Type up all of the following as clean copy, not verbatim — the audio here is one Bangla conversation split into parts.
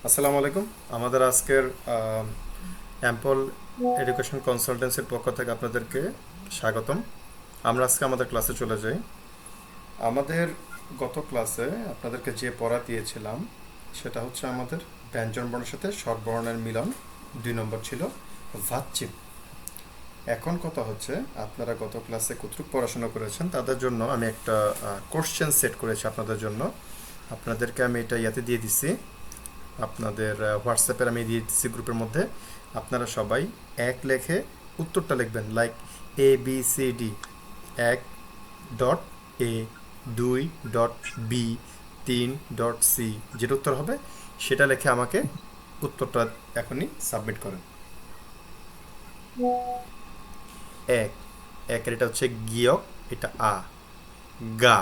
আসসালামু আলাইকুম। আমাদের আজকের অ্যাম্পল এডুকেশন কনসালটেন্সির পক্ষ থেকে আপনাদেরকে স্বাগতম। আমরা আজকে আমাদের ক্লাসে চলে যাই। আমাদের গত ক্লাসে আপনাদেরকে যে পড়া দিয়েছিলাম সেটা হচ্ছে আমাদের ব্যঞ্জন বর্ণের সাথে স্বরবর্ণের মিলন 2 নম্বর ছিল ভাচ্চিম। এখন কথা হচ্ছে আপনারা গত ক্লাসে কতটুকু পড়াশোনা করেছেন তাদের জন্য আমি একটা কোশ্চেন সেট করেছি আপনাদের জন্য। আপনাদেরকে আমি এটা ইয়াতে দিয়ে দিচ্ছি, আপনাদের হোয়াটসঅ্যাপের আমি দিয়ে দিচ্ছি গ্রুপের মধ্যে। আপনারা সবাই এক লেখে উত্তরটা লিখবেন, like ABCD 1.A, 2.B, 3.C, যেটা উত্তর হবে সেটা লিখে আমাকে উত্তরটা এখনই সাবমিট করেন। এক, একের এটা হচ্ছে গিয়ক, এটা আ। গা,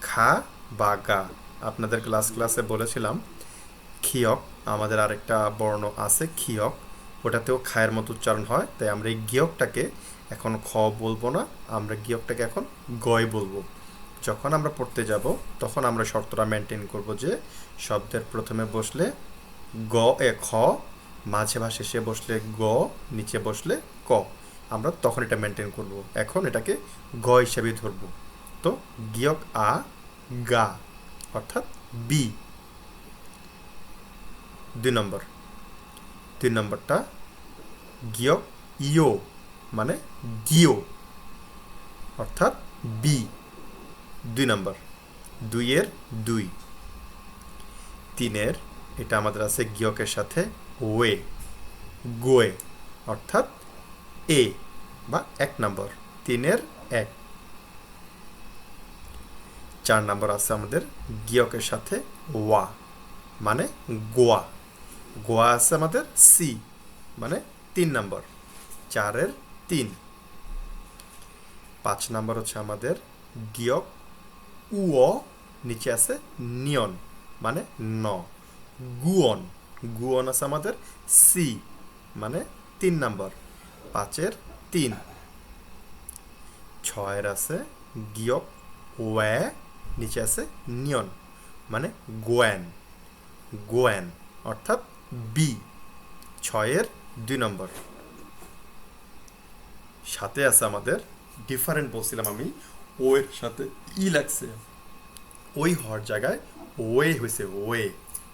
খা বা গা। আপনাদের ক্লাসে বলেছিলাম ক্ষিয়ক, আমাদের আরেকটা বর্ণ আছে ক্ষিয়ক, ওটাতেও খায়ের মতো উচ্চারণ হয়, তাই আমরা এই গিয়কটাকে এখন খ বলবো না, আমরা গিয়কটাকে এখন গয় বলবো। যখন আমরা পড়তে যাব তখন আমরা শর্তটা মেনটেন করব যে শব্দের প্রথমে বসলে গ এ খ, মাঝে বা শেষে বসলে গ, নিচে বসলে ক। আমরা তখন এটা মেনটেন করব। এখন এটাকে গ হিসেবে ধরব। তো গিয়ক আ, গা অর্থাৎ বি। 2 নম্বর, 3 নম্বরটা গিয়ক ইও, মানে গিও অর্থাৎ বি। 2 নম্বর, 2-এর 2। 3-এর এটা আমাদের আছে গিয়কের সাথে ওয়ে, গোয়ে অর্থাৎ এ বা 1 নম্বর, 3-এর 1। 4 নম্বর আছে আমাদের গিয়কের সাথে ওয়া, মানে গোয়া। গোয়া আছে আমাদের সি, মানে 3 নম্বর, 4-এর 3। 5 নম্বর হচ্ছে আমাদের গিয়ক উও, নিচে আছে নিয়ন, মানে ন। গুয়ন, গুয়ন আছে আমাদের সি, মানে 3 নম্বর, 5-এর 3। 6-এর আছে গিয়ক ওয়ে, নিচে আছে নিয়ন, মানে গোয়ান, গোয়ান অর্থাৎ বি, 6-এর 2 নম্বর। সাথে আছে আমাদের ডিফারেন্ট বলছিলাম আমি, ও এর সাথে ই লাগছে, ওই হওয়ার জায়গায় ওয়ে হয়েছে ওয়ে,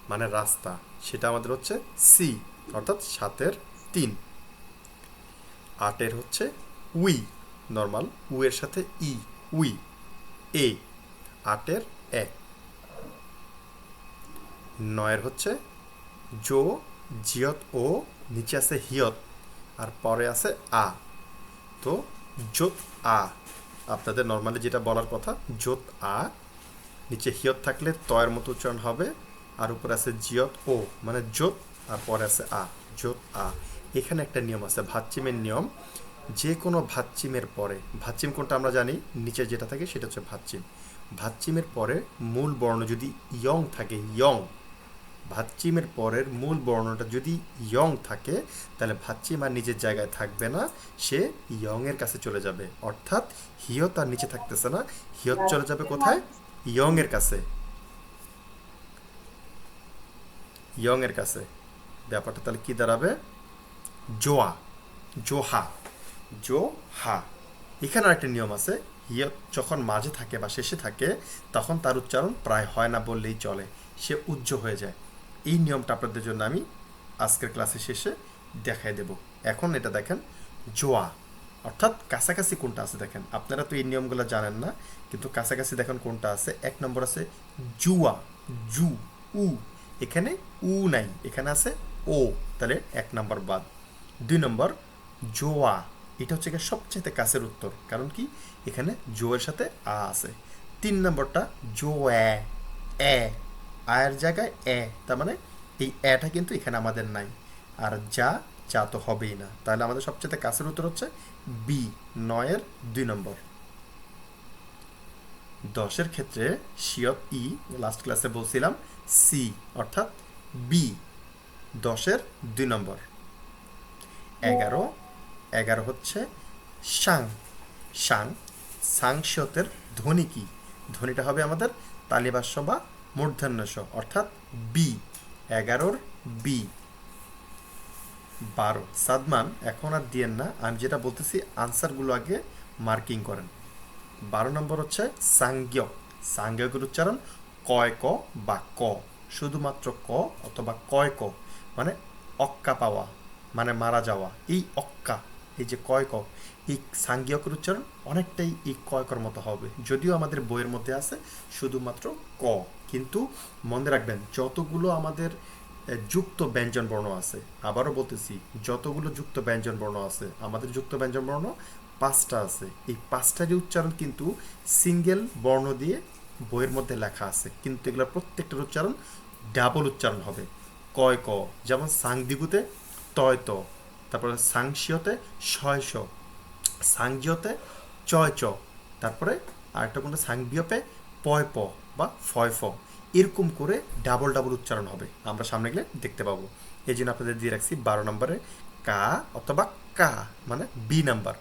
মানে রাস্তা, সেটা আমাদের হচ্ছে সি, অর্থাৎ 7-এর 3। 8-এর হচ্ছে উই, নর্মাল উ এর সাথে ই, উই, এ, 8-এর 1। 9-এর হচ্ছে জো, জিয়ত ও, নিচে আছে হিয়ত আর পরে আছে আ। তো জোত আ, আপনাদের নর্মালি যেটা বলার কথা জোত আ, নিচে হিয়ত থাকলে তয়ের মতো উচ্চারণ হবে, আর উপরে আছে জিয়ত ও, মানে জোত, আর পরে আছে আ, জোত আ। এখানে একটা নিয়ম আছে, ভাচ্চিমের নিয়ম। যে কোনো ভাচ্চিমের পরে, ভাচ্চিম কোনটা আমরা জানি, নিচে যেটা থাকে সেটা হচ্ছে ভাচ্চিম। ভাচ্চিমের পরে মূল বর্ণ যদি ইয়ং থাকে, ইয়ং, ভাচ্চিমের পরের মূল বর্ণটা যদি ইয়ং থাকে, তাহলে ভাচ্চিম আর নিজের জায়গায় থাকবে না, সে ইয়ং এর কাছে চলে যাবে। অর্থাৎ হিয়ত আর নিচে থাকতেছে না, হিয়ত চলে যাবে কোথায়? ইয়ং এর কাছে, ইয়ং এর কাছে। ব্যাপারটা তাহলে কি দাঁড়াবে? জোয়া, জোহা, জোহা। এখানে আরেকটা নিয়ম আছে, হিয়ত যখন মাঝে থাকে বা শেষে থাকে তখন তার উচ্চারণ প্রায় হয় না বললেই চলে, সে উজ্জ্ব হয়ে যায়। এই নিয়মটা আপনাদের জন্য আমি আজকের ক্লাসে শেষে দেখাই দেব। এখন এটা দেখেন, জোয়া অর্থাৎ কাছাকাছি কোনটা আছে দেখেন, আপনারা তো এই নিয়মগুলো জানেন না, কিন্তু কাছাকাছি দেখেন কোনটা আছে। 1 নম্বর আছে জুয়া, জু, উ, এখানে উ নাই, এখানে আছে ও, তাহলে 1 নম্বর বাদ। 2 নম্বর জোয়া, এটা হচ্ছে গিয়ে সবচেয়ে কাছের উত্তর, কারণ কি এখানে জো এর সাথে আ আছে। 3 নম্বরটা জো এ, আয়ের জায়গায় এ, তার মানে এই এটা কিন্তু এখানে আমাদের নাই, আর যা, যা তো হবেই না, তাহলে আমাদের সবচেয়ে কাছের উত্তর হচ্ছে বি, 9-এর 2 নম্বর। 10-এর ক্ষেত্রে শিয়ত ই, লাস্ট ক্লাসে বলছিলাম সি, অর্থাৎ বি, 10-এর 2 নম্বর। 11, 11 হচ্ছে সাং, সাং, সাংস্যতের ধ্বনি কি? ধ্বনিটা হবে আমাদের তালিবাস্য বা মূর্ধন্য স, অর্থাৎ বি, 11 বি 12। সাদমান এখন আর দিয়েন না, আমি যেটা বলতেছি আনসারগুলো আগে মার্কিং করেন। 12 নম্বর হচ্ছে সাংজ্ঞক। সাংজ্ঞকের উচ্চারণ কয় ক বা ক, শুধুমাত্র ক অথবা কয় ক, মানে অক্কা পাওয়া, মানে মারা যাওয়া। এই অক্কা, এই যে কয় ক, এই সাংজ্ঞকের উচ্চারণ অনেকটাই এই কয় কর মতো হবে, যদিও আমাদের বইয়ের মধ্যে আছে শুধুমাত্র ক। কিন্তু মনে রাখবেন যতগুলো আমাদের যুক্ত ব্যঞ্জন বর্ণ আছে, আবারও বলতেছি যতগুলো যুক্ত ব্যঞ্জন বর্ণ আছে, আমাদের যুক্ত ব্যঞ্জন বর্ণ 5টা আছে। এই 5টারই উচ্চারণ কিন্তু সিঙ্গেল বর্ণ দিয়ে বইয়ের মধ্যে লেখা আছে, কিন্তু এগুলো প্রত্যেকটার উচ্চারণ ডাবল উচ্চারণ হবে। কয় ক, যেমন সাংদিগুতে তয় ত, তারপরে সাংশিয়তে শয় শ, সাংজিয়তে চয় চ, তারপরে আরেকটা কোনটা সাংবিয়পে পয় প বা ফয় ফ, এরকম করে ডাবল ডাবল উচ্চারণ হবে, আমরা সামনে গেলে দেখতে পাবো। এই জন্য আপনাদের দিয়ে রাখছি 12 নম্বরে কা অথবা কা, মানে বি নাম্বার,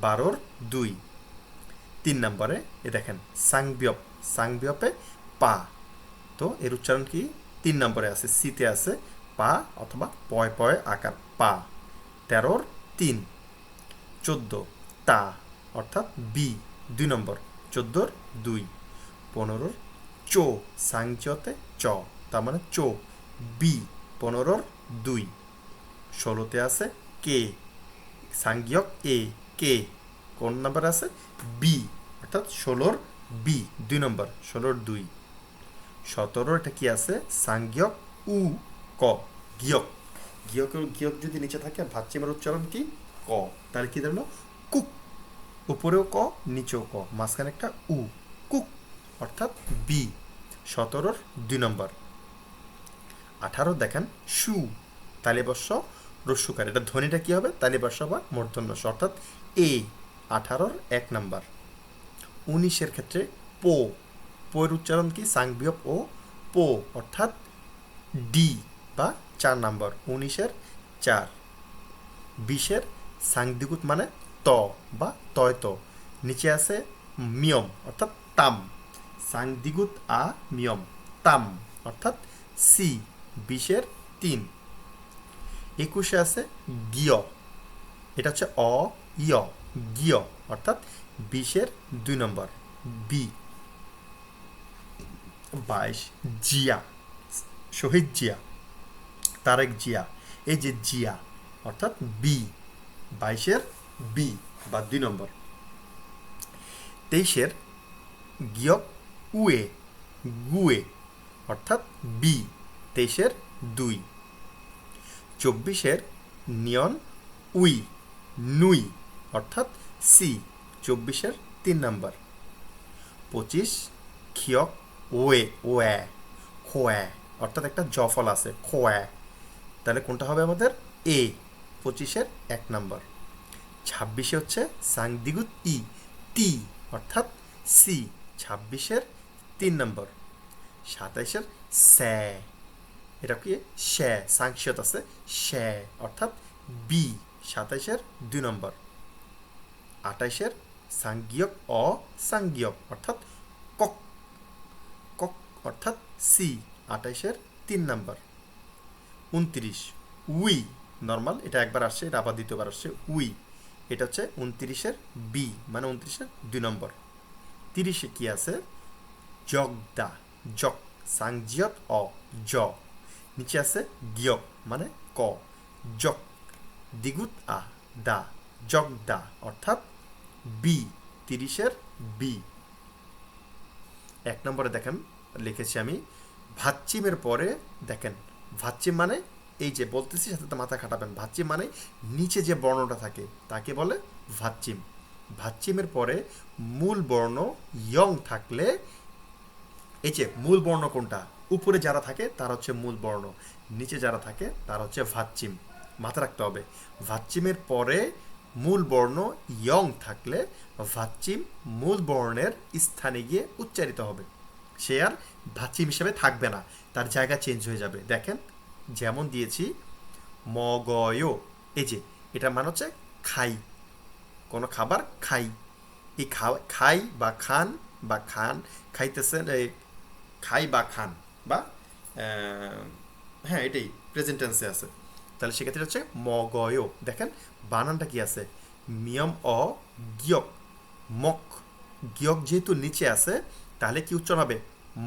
12-র 2। 3 নম্বরে এ দেখেন সাংবিয়প, সাংবিয়পে পা, তো এর উচ্চারণ কি 3 নম্বরে আছে, সিতে আছে পা অথবা পয় পয় আকার পা। 13-র 3। 14 তা অর্থাৎ বি 2 নম্বর, 14-র 2। 15-র চো, সাংচতে চ, তার মানে চো বি, 15-র 2। 16-তে আছে কে, সাংজ্ঞক এ, কে কোন নাম্বার আছে বি, অর্থাৎ 16-র বি 2 নম্বর, 16-র 2। 17 এটা কি আছে সাংজ্ঞক উ ক, গিয়ক, গিয়ক যদি নিচে থাকে ভাচ্চিমের উচ্চারণ কি ক, তাহলে কি দাঁড়ালো কুক, উপরেও ক নিচেও ক, মাঝখানে একটা উ, কুক অর্থাৎ বি, 17-র 2 নম্বর। 18 দেখেন সু, তালিবর্ষ রস্যুকার, এটা ধ্বনিটা কি হবে তালিবর্ষ বা মূর্ধন্য স, অর্থাৎ এ, 18-র 1 নম্বর। 19-এর ক্ষেত্রে পো, পোয়ের উচ্চারণ কি সাংবিয়প ও পো, অর্থাৎ ডি বা 4 নম্বর, 19-এর 4। 20-এর সাংদিগুত মানে ত বা তয় ত, নিচে আছে মিয়ম অর্থাৎ তাম, সাংদিগুত আ মিয়ম তাম অর্থাৎ সি, 20-এর 3। 21-এ আছে গিয়, এটা হচ্ছে অ ইয়, গিয় অর্থাৎ 20-এর 2 নম্বর বি। 22 জিয়া, শহীদ জিয়া, তারেক জিয়া, এই যে জিয়া অর্থাৎ বি, 22-এর বি বা 2 নম্বর। 23-এর গিয়ক উয়ে, গুয়ে অর্থাৎ বি, 23-এর 2। 24-এর নিয়ন উই, নুই অর্থাৎ সি, 24-এর 3 নম্বর। 25 খিয়ক ওয়ে, ওয়ে খোয়া অর্থাৎ একটা জফল আছে খোয়া, তাহলে কোনটা হবে আমাদের এ, 25-এর 1 নম্বর। 26-এ হচ্ছে সাংদিগুত ই, তি অর্থাৎ সি, 26-এর 3 নম্বর। 27-এর স্যা, এটা কি শ্যা, সাংশিয়ত আছে শ্যা অর্থাৎ বি, 27-এর 2 নম্বর। 28-এর সাংজ্ঞক অ সাংজ্ঞক অর্থাৎ কক, কক অর্থাৎ সি, 28-এর 3 নম্বর। 29 উই, নর্মাল এটা একবার আসছে, এটা আবার দ্বিতীয়বার আসছে উই, এটা হচ্ছে 29-এর বি, মানে 29-এর 2 নম্বর। 30-এ কি আছে জগদা, জক সাংজিয়ত অ জ, নিচে আছে গিয়ক মানে ক, জক দিগুত আ দা, জগদা অর্থাৎ বি, 30-এর বি। 1 নম্বরে দেখেন লিখেছি আমি ভাচ্চিমের পরে, দেখেন ভাচ্চিম মানে এই যে বলতেছি সাথে মাথা খাটাবেন, ভাচ্চিম মানে নিচে যে বর্ণটা থাকে তাকে বলে ভাচ্চিম। ভাচ্চিমের পরে মূল বর্ণ ইয়ং থাকলে, এই যে মূল বর্ণ কোনটা, উপরে যারা থাকে তার হচ্ছে মূল বর্ণ, নিচে যারা থাকে তার হচ্ছে ভাচ্চিম, মাথা রাখতে হবে। ভাচ্চিমের পরে মূল বর্ণ ইয়ং থাকলে ভাচ্চিম মূল বর্ণের স্থানে গিয়ে উচ্চারিত হবে, সে আর ভাচ্চিম হিসেবে থাকবে না, তার জায়গা চেঞ্জ হয়ে যাবে। দেখেন যেমন দিয়েছি মগয়, এই যে এটা মানে হচ্ছে খাই, কোনো খাবার খাই, এই খাই বা খান বা খান, খাইতেছেন, এই খাই বা খান বা হ্যাঁ এটাই প্রেজেন্ট টেন্সে আছে, তাহলে সেক্ষেত্রে হচ্ছে মগয়। দেখেন বানানটা কি আছে, মিয়ম অ গিয়ক মক, গিয়ক যেহেতু নিচে আছে তাহলে কি উচ্চারণ হবে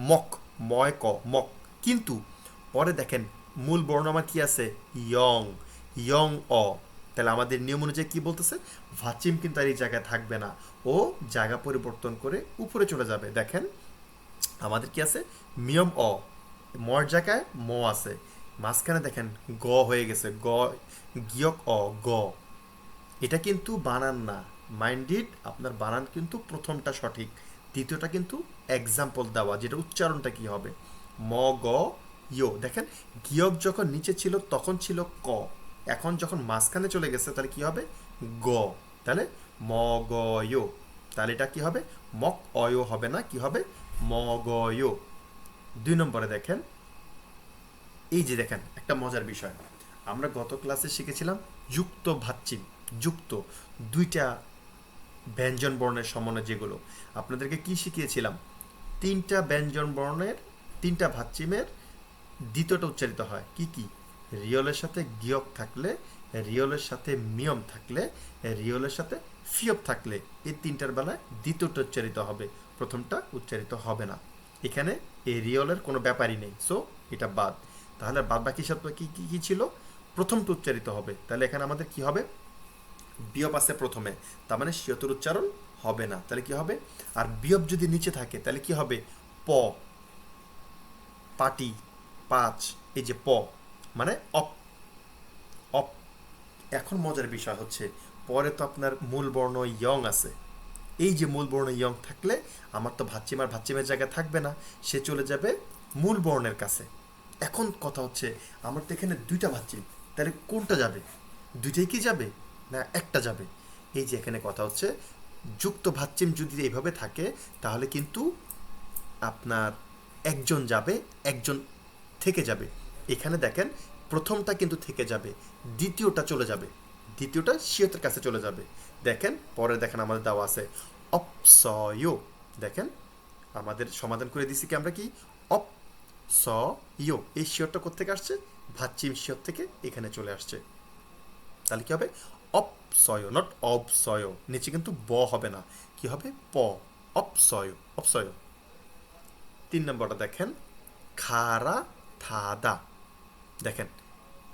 মক, ময় ক মক। কিন্তু পরে দেখেন মূল বর্ণ আমার কি আছে ইয়ং, ইয়ং অ, তাহলে আমাদের নিয়ম অনুযায়ী কি বলতেছে, ভাচিম কিন্তু আর এই জায়গায় থাকবে না, ও জায়গা পরিবর্তন করে উপরে চলে যাবে। দেখেন আমাদের কি আছে মিয়ম অ, মর জায়গায় ম আছে, মাঝখানে দেখেন গ হয়ে গেছে, গ গিয়ক অ গ। এটা কিন্তু বানান না, মাইন্ডেড আপনার বানান কিন্তু প্রথমটা সঠিক, দ্বিতীয়টা কিন্তু এক্সাম্পল দেওয়া, যেটা উচ্চারণটা কি হবে ম গ ইয়ো। দেখেন গিয়ক যখন নিচে ছিল তখন ছিল ক, এখন যখন মাঝখানে চলে গেছে তাহলে কি হবে গ, তাহলে ম গ ইয়ো, তাহলে এটা কি হবে মক অয় হবে না, কি হবে ম গ ইয়ো। 2 নম্বরে দেখেন, এই যে দেখেন একটা মজার বিষয়, আমরা গত ক্লাসে শিখেছিলাম যুক্ত ভাচ্চিম, যুক্ত দুইটা ব্যঞ্জন বর্ণের সমন্বয়, যেগুলো আপনাদেরকে কি শিখিয়েছিলাম, তিনটা ব্যঞ্জন বর্ণের তিনটা ভাচ্চিমের দ্বিতীয়টা উচ্চারিত হয় কি কি, রিয়লের সাথে গিয়ক থাকলে, রিয়লের সাথে মিয়ম থাকলে, রিয়লের সাথে ফিয়প থাকলে, এই তিনটার বেলায় দ্বিতীয়টা উচ্চারিত হবে, প্রথমটা উচ্চারিত হবে না। এখানে এই রিয়লের কোনো ব্যাপারই নেই, সো এটা বাদ। তাহলে বাদ বাকি সব কি কি কি ছিল, প্রথমটা উচ্চারিত হবে, তাহলে এখানে আমাদের কি হবে বিয়প আছে প্রথমে, তার মানে শিয়তর উচ্চারণ হবে না, তাহলে কি হবে, আর বিয়প যদি নিচে থাকে তাহলে কি হবে প, পাটি, পাঁচ, এই যে প মানে অপ, অপ। এখন মজার বিষয় হচ্ছে পরে তো আপনার মূল বর্ণ ইয়ং আছে, এই যে মূল বর্ণ ইয়ং থাকলে আমার তো ভাচ্চিম আর ভাচ্চিমের জায়গায় থাকবে না, সে চলে যাবে মূল বর্ণের কাছে। এখন কথা হচ্ছে আমার তো এখানে দুইটা ভাচ্চিম, তাহলে কোনটা যাবে, দুইটাই কি যাবে না একটা যাবে। এই যে এখানে কথা হচ্ছে যুক্ত ভাচ্চিম যদি এইভাবে থাকে তাহলে কিন্তু আপনার একজন যাবে, একজন থেকে যাবে। এখানে দেখেন প্রথমটা কিন্তু থেকে যাবে, দ্বিতীয়টা চলে যাবে, দ্বিতীয়টা শিয়তের কাছে চলে যাবে। দেখেন পরে দেখেন আমাদের দেওয়া আছে অপসয়, দেখেন আমাদের সমাধান করে দিছি কি আমরা কি অপসয়, এই শিয়রটা কোথেকে আসছে, ভাচ্চিম শিয়র থেকে এখানে চলে আসছে, তাহলে কি হবে অপসয়, নট অবসয়, নিচে কিন্তু ব হবে না, কি হবে প, অপসয়, অপসয়। 3 নম্বরটা দেখেন খারা থাদা, দেখেন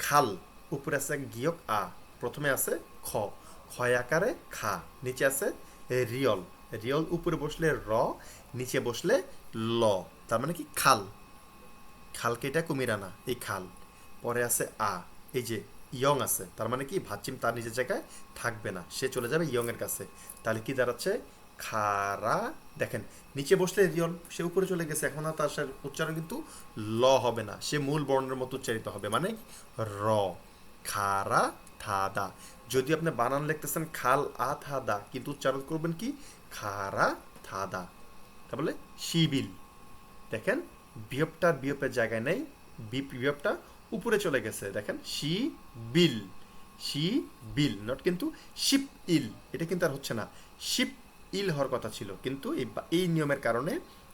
খাল, উপরে আছে গিয়ক আ, প্রথমে আছে খ, ক্ষয় আকারে খা, নিচে আছে রিয়ল, রিয়ল উপরে বসলে র, নিচে বসলে ল, তার মানে কি খাল, খালকে এটা কুমিরানা এই খাল। পরে আছে আ, এই যে ইয়ং আছে, তার মানে কি ভাচ্চিম তার নিজের জায়গায় থাকবে না, সে চলে যাবে ইয়ং এর কাছে, তাহলে কি দাঁড়াচ্ছে খারা। দেখেন নিচে বসলে রিয়ল, সে উপরে চলে গেছে, এখন আর তার উচ্চারণ কিন্তু ল হবে না, সে মূল বর্ণের মতো উচ্চারিত হবে, মানে র, খারা থাদা। যদি আপনি বানান লিখতেছেন খাল আ থাদা, কিন্তু উচ্চারণ করবেন কি খারা থাদা, তাহলে শিবিল। দেখেন বিয়পটা বিয়পের জায়গায় নেই, বিয়পটা উপরে চলে গেছে, দেখেন she bill, she bill, not কিন্তু শিপ ইল, এটা কিন্তু আর হচ্ছে না, শিপ ইল হওয়ার কথা ছিল, কিন্তু এই নিয়মের কারণে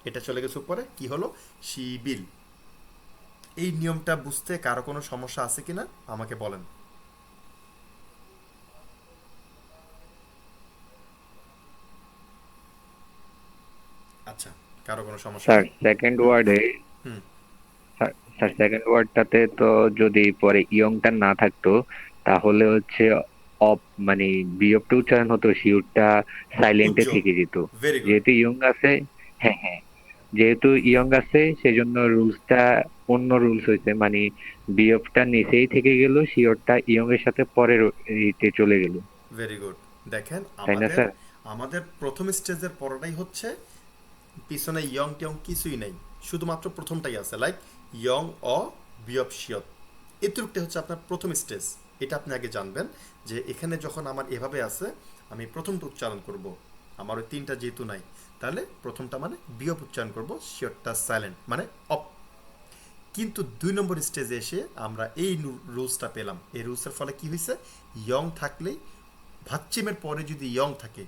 এটা চলে গেছে উপরে, কি হলো শি বিল। এই নিয়মটা বুঝতে কারো কোনো সমস্যা আছে কিনা আমাকে বলেন। আচ্ছা, কারো কোনো সমস্যা স্যার নেই। সেকেন্ড হুম ওয়ার্ডে হুম স্যার সেকেন্ড ওয়ার্ডটাতে তো যদি পরে ইয়ংটা না থাকতো তাহলে হচ্ছে অপ মানে বিয়োগটা উচ্চারণ হতো, শিওরটা সাইলেন্টে উজ্জ্বল, থেকে যেত। Very good. যেহেতু ইয়ং আছে, হ্যাঁ হ্যাঁ, যেহেতু ইয়ং আছে সেজন্য রুলসটা অন্য রুলস হয়েছে, মানে বিয়োগটা নিচেই থেকে গেল, শিওরটা ইয়ং এর সাথে পরের ইতে চলে গেল, ভেরি গুড। দেখেন তাই না আমাদের স্যার? আমাদের প্রথম স্টেজের পড়াটাই হচ্ছে পিছনে ইয়ং টিয়ং কিছুই নেই, শুধুমাত্র প্রথমটাই আছে, লাইক ইয়ং অ বিয়পসিয়ত, এতটুকটা হচ্ছে আপনার প্রথম স্টেজ। এটা আপনি আগে জানবেন যে এখানে যখন আমার এভাবে আছে আমি প্রথমটা উচ্চারণ করব, আমার ওই তিনটা যেহেতু নাই, তাহলে প্রথমটা মানে বিয়প উচ্চারণ করব, শিয়রটা সাইলেন্ট মানে অপ। কিন্তু 2 নম্বর স্টেজে এসে আমরা এই রুলসটা পেলাম, এই রুলসের ফলে কি হয়েছে, ইয়ং থাকলেই ভাচ্চিমের পরে যদি ইয়ং থাকে,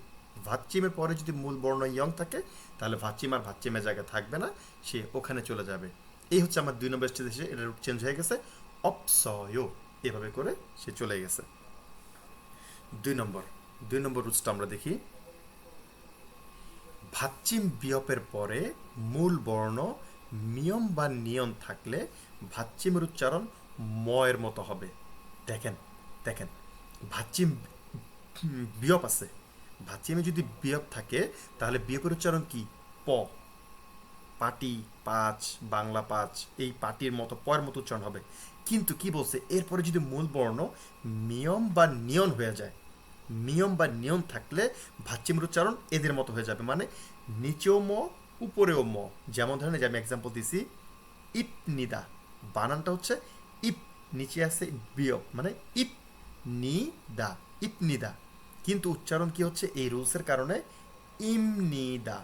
ভাচ্চিমের পরে যদি মূল বর্ণ ইয়ং থাকে তাহলে ভাচ্চিম আর ভাচ্চিমের জায়গায় থাকবে না, সে ওখানে চলে যাবে। এই হচ্ছে আমার 2 নম্বর স্টেজে এসে এটা রুট চেঞ্জ হয়ে গেছে অপসয়, এভাবে করে সে চলে গেছে। 2 নম্বর 2 নম্বর রুটসটা আমরা দেখি। ভাচ্চিম বিয়পের পরে মূল বর্ণ মিয়ম বা নিয়ন থাকলে ভাচ্চিমের উচ্চারণ ময়ের মতো হবে। দেখেন দেখেন, ভাচ্চিম বিয়প আছে, ভাচ্চিমে যদি বিয়প থাকে তাহলে বিয়পের উচ্চারণ কি? প, পাটি, পাঁচ, বাংলা পাঁচ, এই পাটির মতো পয়ের মতো উচ্চারণ হবে। কিন্তু কি বলছে, এরপরে যদি মূল বর্ণ মিয়ম বা নিয়ন হয়ে যায়, নিয়ম বা নিয়ম থাকলে ভাচ্চিমের উচ্চারণ এদের মতো হয়ে যাবে, মানে নিচেও ম উপরেও ম। যেমন ধরেন যে আমি এক্সাম্পল দিছি, ইপ নিদা, বানানটা হচ্ছে ইপ, নিচে আছে বিয়প, মানে ইপ নি দা, ইপ নিদা, কিন্তু উচ্চারণ কি হচ্ছে এই রুলসের কারণে ইমনিদা।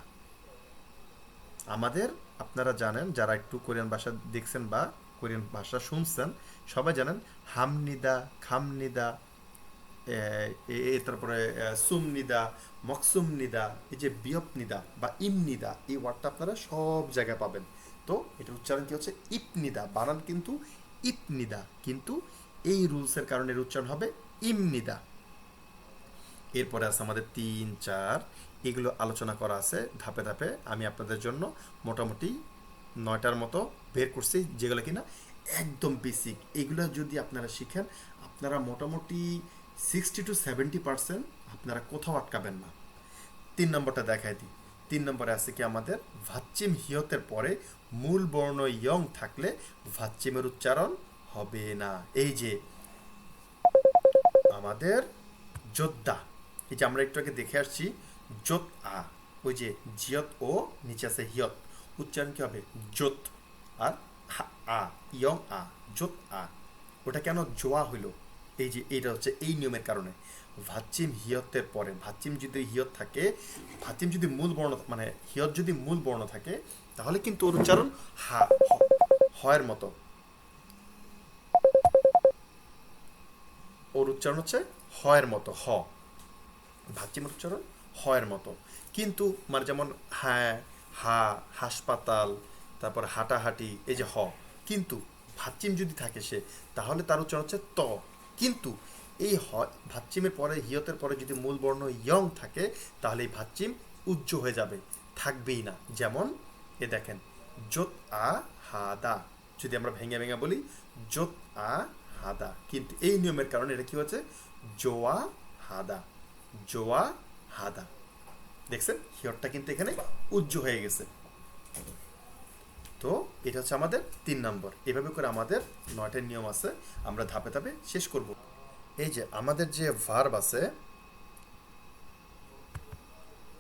আমাদের, আপনারা জানেন যারা একটু কোরিয়ান ভাষা দেখছেন বা কোরিয়ান ভাষা শুনছেন, সবাই জানেন হামনিদা, খামনিদা, তারপরে সুমনিদা, মকসুমনিদা, এই যে বিয়পনিদা বা ইমনিদা, এই ওয়ার্ডটা আপনারা সব জায়গায় পাবেন। তো এটার উচ্চারণ কি হচ্ছে ইপনিদা, বানান কিন্তু ইপনিদা, কিন্তু এই রুলসের কারণে এর উচ্চারণ হবে ইমনিদা। এরপরে আছে আমাদের 3, 4, এগুলো আলোচনা করা আছে ধাপে ধাপে। আমি আপনাদের জন্য মোটামুটি 9টার মতো বের করছি, যেগুলো কিনা একদম বেসিক। এগুলো যদি আপনারা শিখেন, আপনারা মোটামুটি 60-70% আপনারা কোথাও আটকাবেন না। 3 নম্বরটা দেখাই দিই। 3 নম্বরে আছে কি আমাদের, ভাচ্চিম হিয়তের পরে মূল বর্ণ ইয়ং থাকলে ভাচ্চিমের উচ্চারণ হবে না। এই যে আমাদের যোদ্ধা, এই যে আমরা একটু আগে দেখে আসছি যোত আ, ওই যে জিয়ত ও নিচে আছে হিয়ত, উচ্চারণ কি হবে যোত, আর আ ইয়ং আ, যোত আ। ওটা কেন জোয়া হইল? এই যে এইটা হচ্ছে এই নিয়মের কারণে। ভাচ্চিম হিয়তের পরে, ভাচ্চিম যদি হিয়ত থাকে, ভাচ্চিম যদি মূল বর্ণ মানে হিয়ত যদি মূল বর্ণ থাকে, তাহলে কিন্তু ওর উচ্চারণ হা হয়ের মতো, ওর উচ্চারণ হচ্ছে হয়ের মতো, হ, ভাচ্চিমের উচ্চারণ হয়ের মতো। কিন্তু মানে যেমন হ্যাঁ, হা, হাসপাতাল, তারপর হাঁটাহাঁটি, এই যে হ, কিন্তু ভাচ্চিম যদি থাকে সে, তাহলে তার উচ্চারণ হচ্ছে ত। কিন্তু এই ভাচ্চিমের পরে হিয়তের পরে যদি মূল বর্ণ ইয়ং থাকে, তাহলে এই ভাচ্চিম উজ্জ হয়ে যাবে, থাকবেই না। যেমন এ দেখেন, যোত আ হাদা, যদি আমরা ভেঙে ভেঙে বলি যোত আ হাদা, কিন্তু এই নিয়মের কারণে এটা কি হচ্ছে জোয়া হাদা, জোয়া হাদা। দেখছেন হিয়রটা কিন্তু এখানে উজ্জ হয়ে গেছে। তো এটা হচ্ছে আমাদের 3 নম্বর। এভাবে করে আমাদের 9টা নিয়ম আছে, আমরা ধাপে ধাপে শেষ করব। এই যে আমাদের যে ভার্ব আছে,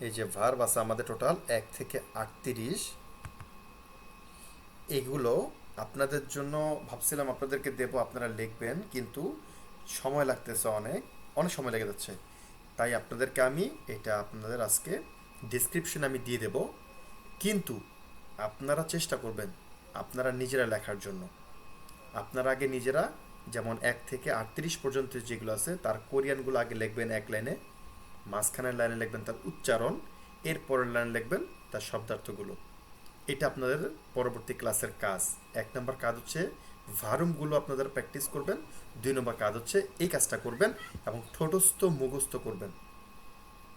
এই যে ভার্ব আছে আমাদের টোটাল 1 থেকে 38, এগুলো আপনাদের জন্য ভাবছিলাম আপনাদেরকে দেব, আপনারা লিখবেন, কিন্তু সময় লাগতেছে, অনেক অনেক সময় লেগে যাচ্ছে। তাই আপনাদেরকে আমি এটা আপনাদের আজকে ডিসক্রিপশন আমি দিয়ে দেব, কিন্তু আপনারা চেষ্টা করবেন আপনারা নিজেরা লেখার জন্য। আপনারা আগে নিজেরা, যেমন 1 থেকে 38 পর্যন্ত যেগুলো আছে তার কোরিয়ানগুলো আগে লিখবেন 1 লাইনে, মাঝখানের লাইনে লিখবেন তার উচ্চারণ, এর পরের লাইনে লিখবেন তার শব্দার্থগুলো। এটা আপনাদের পরবর্তী ক্লাসের কাজ। 1 নম্বর কাজ হচ্ছে ভারুমগুলো আপনাদের প্র্যাকটিস করবেন, 2 নম্বর কাজ হচ্ছে এই কাজটা করবেন এবং ঠোঁটস্থ মুখস্থ করবেন।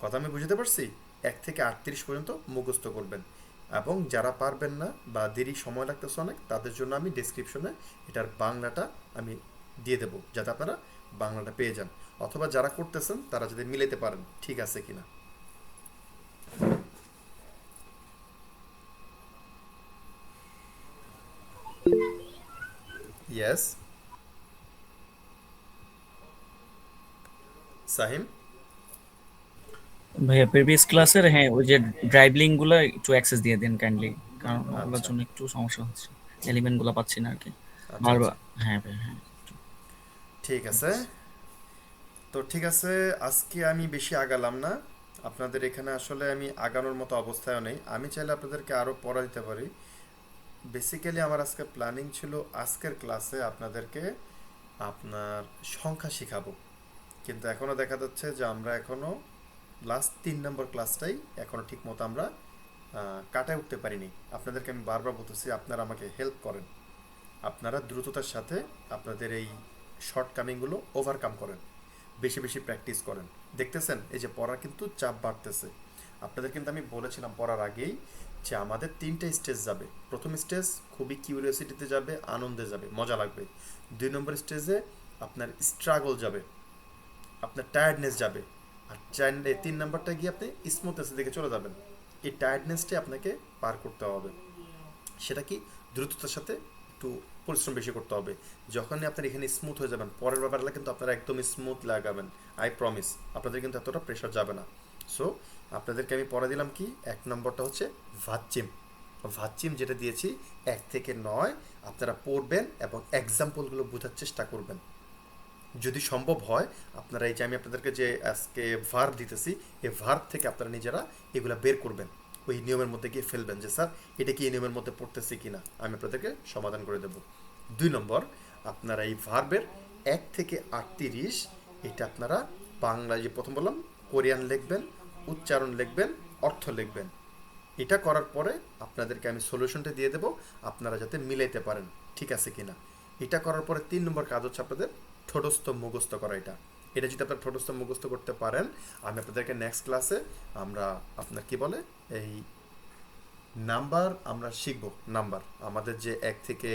কথা আমি বুঝতে পারছি? 1 থেকে 38 পর্যন্ত মুখস্থ করবেন। এবং যারা পারবেন না বা দেরি সময় লাগতেছে অনেক, তাদের জন্য আমি ডেসক্রিপশনে এটার বাংলাটা আমি দিয়ে দেবো, যাতে আপনারা বাংলাটা পেয়ে যান, অথবা যারা করতেছেন তারা যদি মিলাতে পারেন ঠিক আছে কিনা। ইয়েস সাহিম। ভাইয়া প্রিভিয়াস ক্লাসের হ্যাঁ ওই যে ড্রাইভ লিঙ্ক গুলো একটু অ্যাক্সেস দিয়ে দেন কাইন্ডলি, কারণ ওগুলোর আচ্ছা জন্য একটু সমস্যা হচ্ছে, এলিমেন্ট গুলো পাচ্ছি না আর কি আচ্ছা বারবার। আচ্ছা, হ্যাঁ ভাই হ্যাঁ। ঠিক আছে। তো ঠিক আছে, আজকে আমি বেশি আগালাম না। আপনাদের এখানে আসলে আমি আগানোর মতো অবস্থায়ও নেই, আমি চাইলে আপনাদেরকে আরও পড়া দিতে পারি। বেসিক্যালি আমার আজকে প্ল্যানিং ছিল আজকের ক্লাসে আপনাদেরকে আপনার সংখ্যা শেখাবো, কিন্তু এখনও দেখা যাচ্ছে যে আমরা এখনও লাস্ট 3 নম্বর ক্লাসটাই এখনও ঠিক মতো আমরা কাটায় উঠতে পারিনি। আপনাদেরকে আমি বারবার বলতেছি আপনারা আমাকে হেল্প করেন, আপনারা দ্রুততার সাথে আপনাদের এই শর্টকামিংগুলো ওভারকাম করেন, বেশি বেশি প্র্যাকটিস করেন। দেখতেছেন এই যে পড়ার কিন্তু চাপ বাড়তেছে। আপনাদের কিন্তু আমি বলেছিলাম পড়ার আগেই যে আমাদের তিনটে স্টেজ যাবে। প্রথম স্টেজ খুবই কিউরিওসিটিতে যাবে, আনন্দে যাবে, মজা লাগবে। 2 নম্বর স্টেজে আপনার স্ট্রাগল যাবে, আপনার টায়ার্ডনেস যাবে। আর 3 নম্বরটা গিয়ে আপনি স্মুথনেসের দিকে চলে যাবেন। এই টায়ার্ডনেসটাই আপনাকে পার করতে হবে। সেটা কি, দ্রুততার সাথে একটু পরিশ্রম বেশি করতে হবে। যখনই আপনার এখানে স্মুথ হয়ে যাবেন, পরের ব্যাপারটা কিন্তু আপনারা একদমই স্মুথ লাগাবেন। আই প্রমিস আপনাদের কিন্তু এতটা প্রেশার যাবে না। সো আপনাদেরকে আমি পড়া দিলাম কি, 1 নম্বরটা হচ্ছে ভাচ্চিম। ভাচ্চিম যেটা দিয়েছি 1 থেকে 9 আপনারা পড়বেন এবং এক্সাম্পলগুলো বোঝার চেষ্টা করবেন। যদি সম্ভব হয় আপনারা এই যে আমি আপনাদেরকে যে আজকে ভার্ব দিতেছি, এই ভার্ব থেকে আপনারা নিজেরা এগুলা বের করবেন, ওই নিয়মের মধ্যে গিয়ে ফেলবেন যে স্যার এটা কি এই নিয়মের মধ্যে পড়তেছি কিনা, আমি আপনাদেরকে সমাধান করে দেব। 2 নম্বর, আপনারা এই ভার্বের 1 থেকে 38 এটা আপনারা বাংলা যে প্রথম বললাম কোরিয়ান লিখবেন, উচ্চারণ লিখবেন, অর্থ লিখবেন। এটা করার পরে আপনাদেরকে আমি সলিউশনটা দিয়ে দেবো, আপনারা যাতে মিলাইতে পারেন ঠিক আছে কিনা। এটা করার পরে 3 নম্বর কাজ হচ্ছে আপনাদের ঠোঁটস্থ মুখস্থ করা। এটা এটা যদি আপনারা ঠোঁটস্থ মুখস্থ করতে পারেন, আমি আপনাদেরকে নেক্সট ক্লাসে আমরা আপনার কি বলে এই নাম্বার আমরা শিখব। নাম্বার আমাদের যে 1 থেকে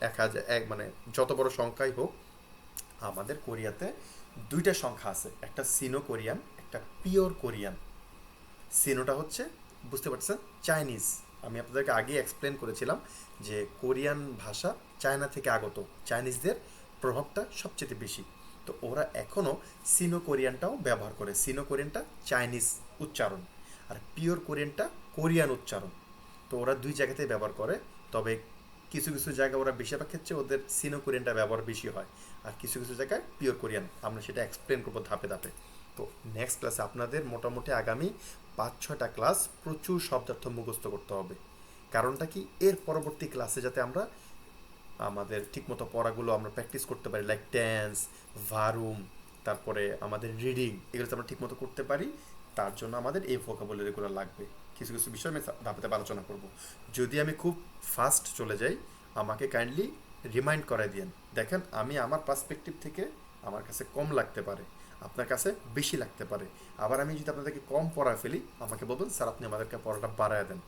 1000 মানে যত বড় সংখ্যাই হোক, আমাদের কোরিয়াতে 2টা সংখ্যা আছে, একটা সিনো কোরিয়ান, একটা পিওর কোরিয়ান। সিনোটা হচ্ছে বুঝতে পারছেন চাইনিজ। আমি আপনাদেরকে আগে এক্সপ্লেন করেছিলাম যে কোরিয়ান ভাষা চায়না থেকে আগত, চাইনিজদের প্রভাবটা সবচেয়ে বেশি। তো ওরা এখনও সিনো কোরিয়ানটাও ব্যবহার করে। সিনো কোরিয়ানটা চাইনিজ উচ্চারণ, আর পিওর কোরিয়ানটা কোরিয়ান উচ্চারণ। তো ওরা 2 জায়গাতেই ব্যবহার করে। তবে কিছু কিছু জায়গায় ওরা বেশিরভাগ ক্ষেত্রে ওদের সিনো কোরিয়ানটা ব্যবহার বেশি হয়, আর কিছু কিছু জায়গায় পিওর কোরিয়ান। আমরা সেটা এক্সপ্লেন করবো ধাপে ধাপে। তো নেক্সট ক্লাসে আপনাদের মোটামুটি আগামী 5-6টা ক্লাস প্রচুর শব্দার্থ মুখস্থ করতে হবে। কারণটা কি, এর পরবর্তী ক্লাসে যাতে আমরা আমাদের ঠিকমতো পড়াগুলো আমরা প্র্যাকটিস করতে পারি, লাইক টেন্স, ভারুম, তারপরে আমাদের রিডিং, এগুলো যাতে আমরা ঠিকমতো করতে পারি। তার জন্য আমাদের এই ভোকাবুলারিগুলো লাগবে। কিছু কিছু বিষয় আমি ধাপে ধাপে আলোচনা করব। যদি আমি খুব ফাস্ট চলে যাই, আমাকে কাইন্ডলি রিমাইন্ড করাই দিন। দেখেন আমি আমার পার্সপেক্টিভ থেকে আমার কাছে কম লাগতে পারে, আপনার কাছে বেশি লাগতে পারে। আবার আমি যদি আপনাদেরকে কম পড়া ফেলি, আমাকে বলবেন স্যার আপনি আমাদেরকে পড়াটা বাড়ায় দেন।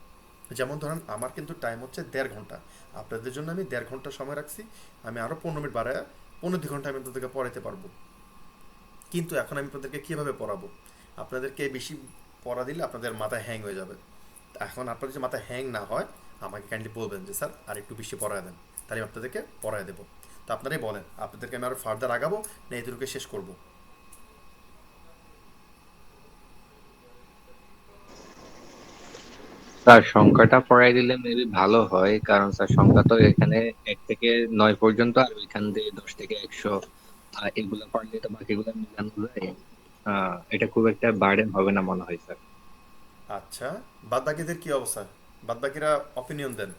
যেমন ধরেন আমার কিন্তু টাইম হচ্ছে 1.5 ঘন্টা, আপনাদের জন্য আমি 1.5 ঘন্টা সময় রাখছি। আমি আরও 15 মিনিট বাড়ায় 15 ঘন্টা আমি আপনাদেরকে পড়াতে পারবো। কিন্তু এখন আমি আপনাদেরকে কীভাবে পড়াবো, আপনাদেরকে বেশি পড়া দিলে আপনাদের মাথায় হ্যাং হয়ে যাবে। এখন আপনাদের যদি মাথায় হ্যাং না হয়, আমাকে কাইন্ডলি বলবেন যে স্যার আর একটু বেশি পড়ায় দেন, তাহলে আমি আপনাদেরকে পড়ায় দেবো। তো আপনারাই বলেন আপনাদেরকে আমি আরও ফার্দার আগাবো না এদেরকে শেষ করব। স্যার সংখ্যাটা পড়াই দিলে মেবি ভালো হয়, কারণ স্যার সংখ্যা তো এখানে 1 থেকে 9 পর্যন্ত, আর ওইখান দিয়ে 10 থেকে 100, এগুলো পড়লে তো বাকিগুলো মিলানো যায়। এটা খুব একটা বার্ডেন হবে না মনে হয় স্যার। আচ্ছা, বাদবাকিদের কী অবস্থা, বাদবাকিরা অপিনিয়ন দেন।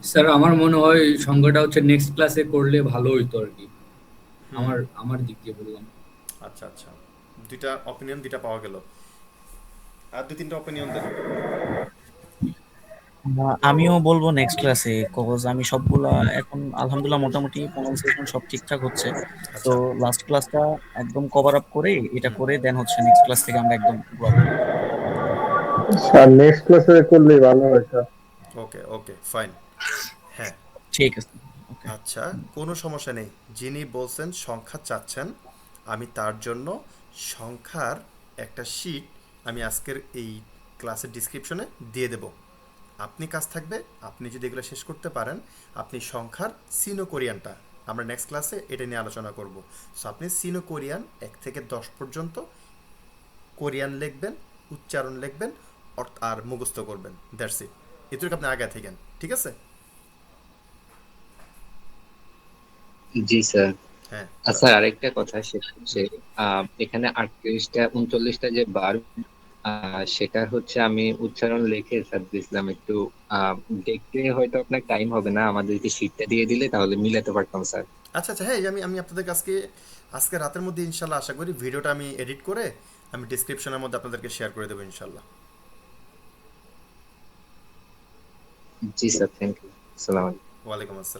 স্যার আমার মনে হয় সংখ্যাটা হচ্ছে নেক্সট ক্লাসে করলে ভালো হইতো আর কি। হুম। আমার আমার দিক দিয়ে বললাম। আচ্ছা আচ্ছা, দুইটা অপিনিয়ন দুইটা পাওয়া গেল, আর 2-3টা অপিনিয়ন দেন। আমিও বলবো নেক্সট ক্লাসে, কজ আমি সবগুলা এখন আলহামদুলিল্লাহ মোটামুটি প্রনাউন্সিয়েশন সব ঠিকঠাক হচ্ছে। তো আচ্ছা, লাস্ট ক্লাসটা একদম কভার আপ করে এটা করে দেন হচ্ছে নেক্সট ক্লাস থেকে আমরা একদম পুরোপুরি। স্যার নেক্সট ক্লাসে করলেই ভালো হয় স্যার। ওকে ওকে ফাইন। হ্যাঁ, ঠিক আছে। ওকে। আচ্ছা, কোনো সমস্যা নেই। যিনি বলছেন সংখ্যা চাচ্ছেন, আমি তার জন্য সংখ্যার একটা শিট আমি আজকের এই ক্লাসের ডিসক্রিপশনে দিয়ে দেব। আপনি কাজ থাকবে, আপনি যদি এগুলো শেষ করতে পারেন, আপনি সংখ্যার সিনো কোরিয়ানটা, আমরা নেক্সট ক্লাসে এটা নিয়ে আলোচনা করব। সো আপনি সিনো কোরিয়ান 1 থেকে 10 পর্যন্ত কোরিয়ান লিখবেন, উচ্চারণ লিখবেন, আর মুখস্থ করবেন। That's it. এটুকু আপনি আগে থাকেন, ঠিক আছে? জি স্যার। হ্যাঁ, আচ্ছা, আরেকটা কথা, সেটা হচ্ছে এখানে 38টা 39টা যে বার, সেটা হচ্ছে আমি উচ্চারণ লিখে স্যার দিয়েছিলাম। একটু আহ দেখতে হয়তো আপনার টাইম হবে না, আমাদেরকে শীটটা দিয়ে দিলে তাহলে মিলাতে পারতাম স্যার। আচ্ছা আচ্ছা, হ্যাঁ, এই আমি আমি আপনাদের কাছকে আজকে রাতের মধ্যে ইনশাল্লাহ আশা করি ভিডিওটা আমি এডিট করে আমি ডিসক্রিপশনের মধ্যে আপনাদেরকে শেয়ার করে দেবো ইনশাল্লাহ। জি স্যার, থ্যাংক ইউ। আসসালামু আলাইকুম। ওয়ালাইকুম আসসালাম।